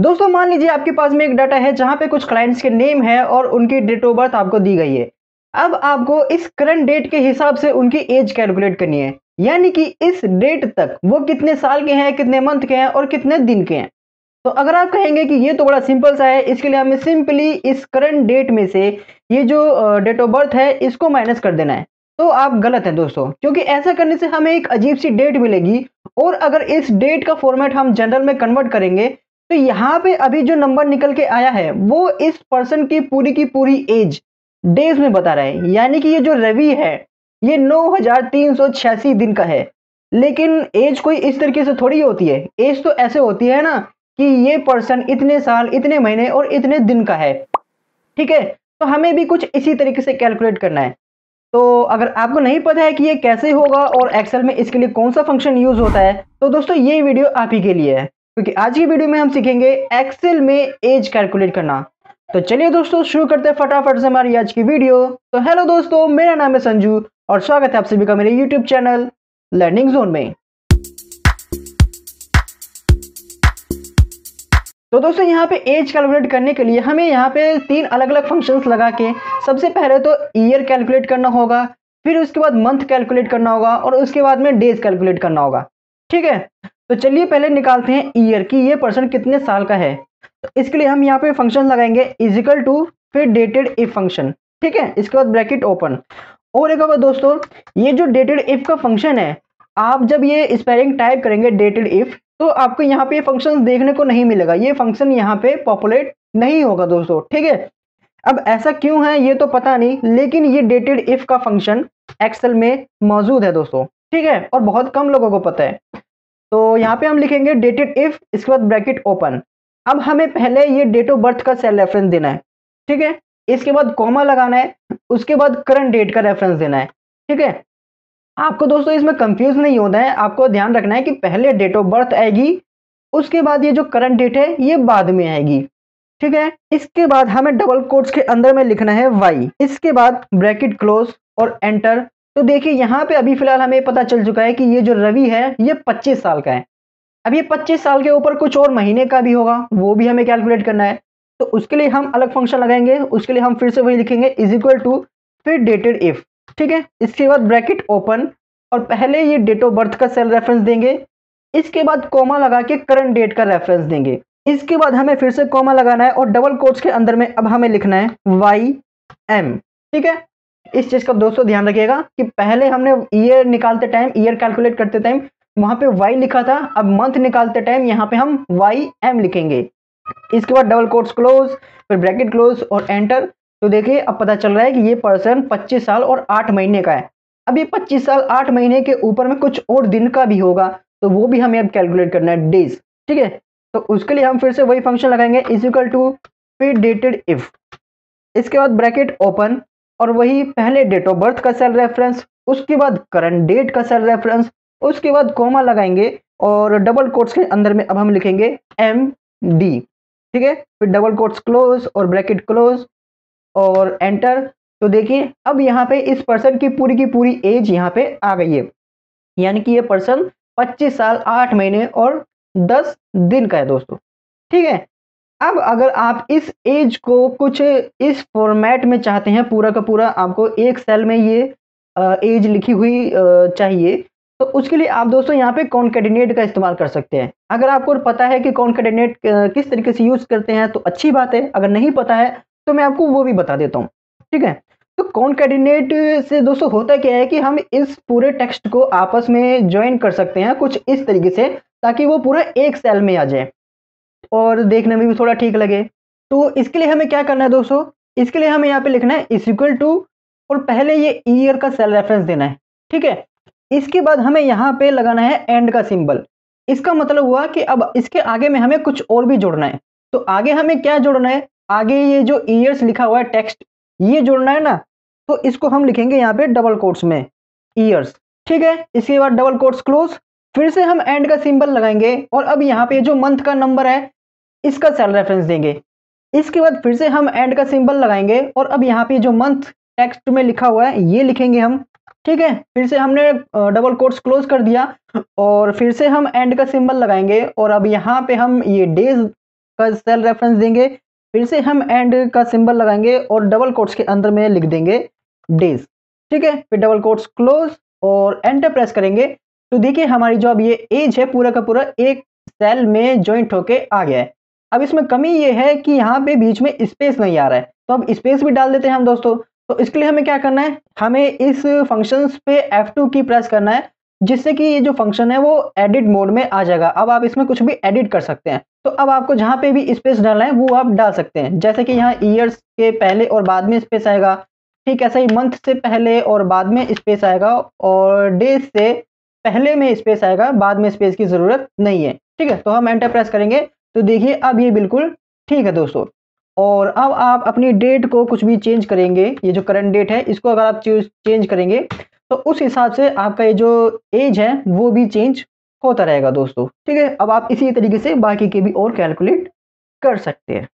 दोस्तों मान लीजिए आपके पास में एक डाटा है जहां पे कुछ क्लाइंट्स के नेम है और उनकी डेट ऑफ बर्थ आपको दी गई है। अब आपको इस करंट डेट के हिसाब से उनकी एज कैलकुलेट करनी है, यानी कि इस डेट तक वो कितने साल के हैं, कितने मंथ के हैं और कितने दिन के हैं। तो अगर आप कहेंगे कि ये तो बड़ा सिंपल सा है, इसके लिए हमें सिंपली इस करंट डेट में से ये जो डेट ऑफ बर्थ है इसको माइनस कर देना है। तो आप गलत हैं दोस्तों, क्योंकि ऐसा करने से हमें एक अजीब सी डेट मिलेगी। और अगर इस डेट का फॉर्मेट हम जनरल में कन्वर्ट करेंगे तो यहाँ पे अभी जो नंबर निकल के आया है वो इस पर्सन की पूरी एज डेज में बता रहा है, यानी कि ये जो रवि है ये 9386 दिन का है। लेकिन एज कोई इस तरीके से थोड़ी होती है, एज तो ऐसे होती है ना कि ये पर्सन इतने साल, इतने महीने और इतने दिन का है। ठीक है, तो हमें भी कुछ इसी तरीके से कैलकुलेट करना है। तो अगर आपको नहीं पता है कि ये कैसे होगा और एक्सेल में इसके लिए कौन सा फंक्शन यूज होता है, तो दोस्तों ये वीडियो आप ही के लिए है, क्योंकि आज की वीडियो में हम सीखेंगे एक्सेल में एज कैलकुलेट करना। तो चलिए दोस्तों शुरू करते हैं फटाफट से हमारी आज की वीडियो। तो हेलो दोस्तों, मेरा नाम है संजू और स्वागत है आप सभी का मेरे यूट्यूब चैनल लर्निंग जोन में। तो दोस्तों यहाँ पे एज कैलकुलेट करने के लिए हमें यहाँ पे तीन अलग अलग फंक्शंस लगा के सबसे पहले तो ईयर कैलकुलेट करना होगा, फिर उसके बाद मंथ कैलकुलेट करना होगा और उसके बाद में डेज कैलकुलेट करना होगा। ठीक है, तो चलिए पहले निकालते हैं ईयर की ये पर्सन कितने साल का है। तो इसके लिए हम यहाँ पे फंक्शन लगाएंगे इजिकल टू फिर डेटेड इफ फंक्शन। ठीक है, इसके बाद ब्रैकेट ओपन। और एक बार दोस्तों, ये जो डेटेड इफ का फंक्शन है, आप जब ये स्पेलिंग टाइप करेंगे डेटेड इफ तो आपको यहाँ पे फंक्शन देखने को नहीं मिलेगा, ये फंक्शन यहाँ पे पॉपुलेट नहीं होगा दोस्तों। ठीक है, अब ऐसा क्यों है ये तो पता नहीं, लेकिन ये डेटेड इफ का फंक्शन एक्सेल में मौजूद है दोस्तों। ठीक है, और बहुत कम लोगों को पता है। तो यहाँ पे हम लिखेंगे डेटेड इफ, इसके बाद ब्रैकेट ओपन। अब हमें पहले ये डेट ऑफ बर्थ का सेल रेफरेंस देना है। ठीक है, इसके बाद कॉमा लगाना है, उसके बाद करंट डेट का रेफरेंस देना है। ठीक है, आपको दोस्तों इसमें कंफ्यूज नहीं होना है, आपको ध्यान रखना है कि पहले डेट ऑफ बर्थ आएगी, उसके बाद ये जो करंट डेट है ये बाद में आएगी। ठीक है, इसके बाद हमें डबल कोट्स के अंदर में लिखना है वाई, इसके बाद ब्रैकेट क्लोज और एंटर। तो देखिए यहाँ पे अभी फिलहाल हमें पता चल चुका है कि ये जो रवि है ये 25 साल का है। अब ये 25 साल के ऊपर कुछ और महीने का भी होगा, वो भी हमें कैलकुलेट करना है। तो उसके लिए हम अलग फंक्शन लगाएंगे, उसके लिए हम फिर से वही लिखेंगे इज इक्वल टू फिर डेटेड इफ। ठीक है, इसके बाद ब्रैकेट ओपन और पहले ये डेट ऑफ बर्थ का सेल रेफरेंस देंगे, इसके बाद कॉमा लगा के करंट डेट का रेफरेंस देंगे, इसके बाद हमें फिर से कॉमा लगाना है और डबल कोट्स के अंदर में अब हमें लिखना है वाई एम। ठीक है, इस चीज का दोस्तों ध्यान रखिएगा कि पहले हमने ईयर निकालते टाइम, ईयर कैलकुलेट करते टाइम वहां पे वाई लिखा था, अब मंथ निकालते टाइम यहाँ पे हम वाई एम लिखेंगे। इसके बाद डबल कोट्स क्लोज, फिर ब्रैकेट क्लोज और एंटर। तो देखिए अब पता चल रहा है कि ये पर्सन 25 साल और 8 महीने का है। अब ये 25 साल 8 महीने के ऊपर में कुछ और दिन का भी होगा, तो वो भी हमें अब कैलकुलेट करना है डेज। ठीक है, तो उसके लिए हम फिर से वही फंक्शन लगाएंगे इज इक्वल टू फिर डेटेड इफ, इसके बाद ब्रैकेट ओपन और वही पहले डेट ऑफ बर्थ का सेल रेफरेंस, उसके बाद करंट डेट का सेल रेफरेंस, उसके बाद कॉमा लगाएंगे और डबल कोट्स के अंदर में अब हम लिखेंगे एम डी। ठीक है, फिर डबल कोट्स क्लोज और ब्रैकेट क्लोज और एंटर। तो देखिए अब यहाँ पे इस पर्सन की पूरी एज यहाँ पे आ गई है, यानी कि ये पर्सन 25 साल 8 महीने और 10 दिन का है दोस्तों। ठीक है, अब अगर आप इस एज को कुछ इस फॉर्मेट में चाहते हैं, पूरा का पूरा आपको एक सेल में ये एज लिखी हुई चाहिए, तो उसके लिए आप दोस्तों यहाँ पे कॉन्कैटिनेट का इस्तेमाल कर सकते हैं। अगर आपको पता है कि कॉन्कैटिनेट किस तरीके से यूज करते हैं तो अच्छी बात है, अगर नहीं पता है तो मैं आपको वो भी बता देता हूँ। ठीक है, तो कॉन्कैटिनेट से दोस्तों होता क्या है कि हम इस पूरे टेक्स्ट को आपस में ज्वाइन कर सकते हैं कुछ इस तरीके से, ताकि वो पूरा एक सेल में आ जाए और देखने में भी थोड़ा ठीक लगे। तो इसके लिए हमें क्या करना है दोस्तों, इसके लिए हमें यहाँ पे लिखना है इज इक्वल टू और पहले ये ईयर का सेल रेफरेंस देना है। ठीक है, इसके बाद हमें यहाँ पे लगाना है एंड का सिंबल। इसका मतलब हुआ कि अब इसके आगे में हमें कुछ और भी जोड़ना है। तो आगे हमें क्या जोड़ना है, आगे ये जो ईयर्स लिखा हुआ है टेक्स्ट ये जोड़ना है ना, तो इसको हम लिखेंगे यहाँ पे डबल कोट्स में ईयर्स। ठीक है, इसके बाद डबल कोट्स क्लोज, फिर से हम एंड का सिंबल लगाएंगे और अब यहाँ पे जो मंथ का नंबर है इसका सेल रेफरेंस देंगे। इसके बाद फिर से हम एंड का सिंबल लगाएंगे और अब यहाँ पे जो मंथ टेक्स्ट में लिखा हुआ है ये लिखेंगे हम। ठीक है, फिर से हमने डबल कोट्स क्लोज कर दिया और फिर से हम एंड का सिंबल लगाएंगे और अब यहाँ पे हम ये डेज का सेल रेफरेंस देंगे, फिर से हम एंड का सिंबल लगाएंगे और डबल कोट्स के अंदर में लिख देंगे डेज। ठीक है, फिर डबल कोट्स क्लोज और एंटर प्रेस करेंगे तो देखिए हमारी जो अब ये एज है पूरा का पूरा एक सेल में ज्वाइंट होके आ गया है। अब इसमें कमी ये है कि यहाँ पे बीच में स्पेस नहीं आ रहा है, तो अब स्पेस भी डाल देते हैं हम दोस्तों। तो इसके लिए हमें क्या करना है, हमें इस फंक्शंस पे F2 की प्रेस करना है, जिससे कि ये जो फंक्शन है वो एडिट मोड में आ जाएगा। अब आप इसमें कुछ भी एडिट कर सकते हैं। तो अब आपको जहाँ पे भी स्पेस डालना है वो आप डाल सकते हैं, जैसे कि यहाँ ईयर्स के पहले और बाद में स्पेस आएगा, ठीक ऐसा ही मंथ से पहले और बाद में स्पेस आएगा, और डेज से पहले में स्पेस आएगा, बाद में स्पेस की जरूरत नहीं है। ठीक है, तो हम एंटर प्रेस करेंगे तो देखिए अब ये बिल्कुल ठीक है दोस्तों। और अब आप अपनी डेट को कुछ भी चेंज करेंगे, ये जो करंट डेट है इसको अगर आप चेंज करेंगे तो उस हिसाब से आपका ये जो एज है वो भी चेंज होता रहेगा दोस्तों। ठीक है, अब आप इसी तरीके से बाकी के भी और कैलकुलेट कर सकते हैं।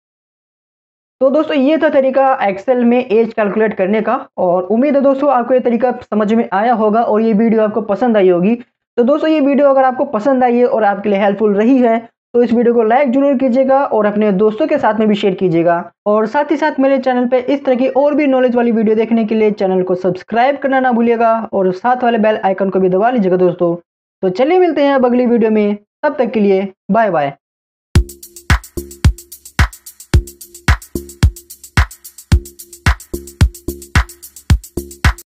तो दोस्तों ये था तरीका एक्सेल में एज कैलकुलेट करने का, और उम्मीद है दोस्तों आपको ये तरीका समझ में आया होगा और ये वीडियो आपको पसंद आई होगी। तो दोस्तों ये वीडियो अगर आपको पसंद आई है और आपके लिए हेल्पफुल रही है तो इस वीडियो को लाइक जरूर कीजिएगा और अपने दोस्तों के साथ में भी शेयर कीजिएगा, और साथ ही साथ मेरे चैनल पे इस तरह की और भी नॉलेज वाली वीडियो देखने के लिए चैनल को सब्सक्राइब करना ना भूलिएगा और साथ वाले बेल आइकन को भी दबा लीजिएगा दोस्तों। तो चलिए मिलते हैं अब अगली वीडियो में, तब तक के लिए बाय बाय।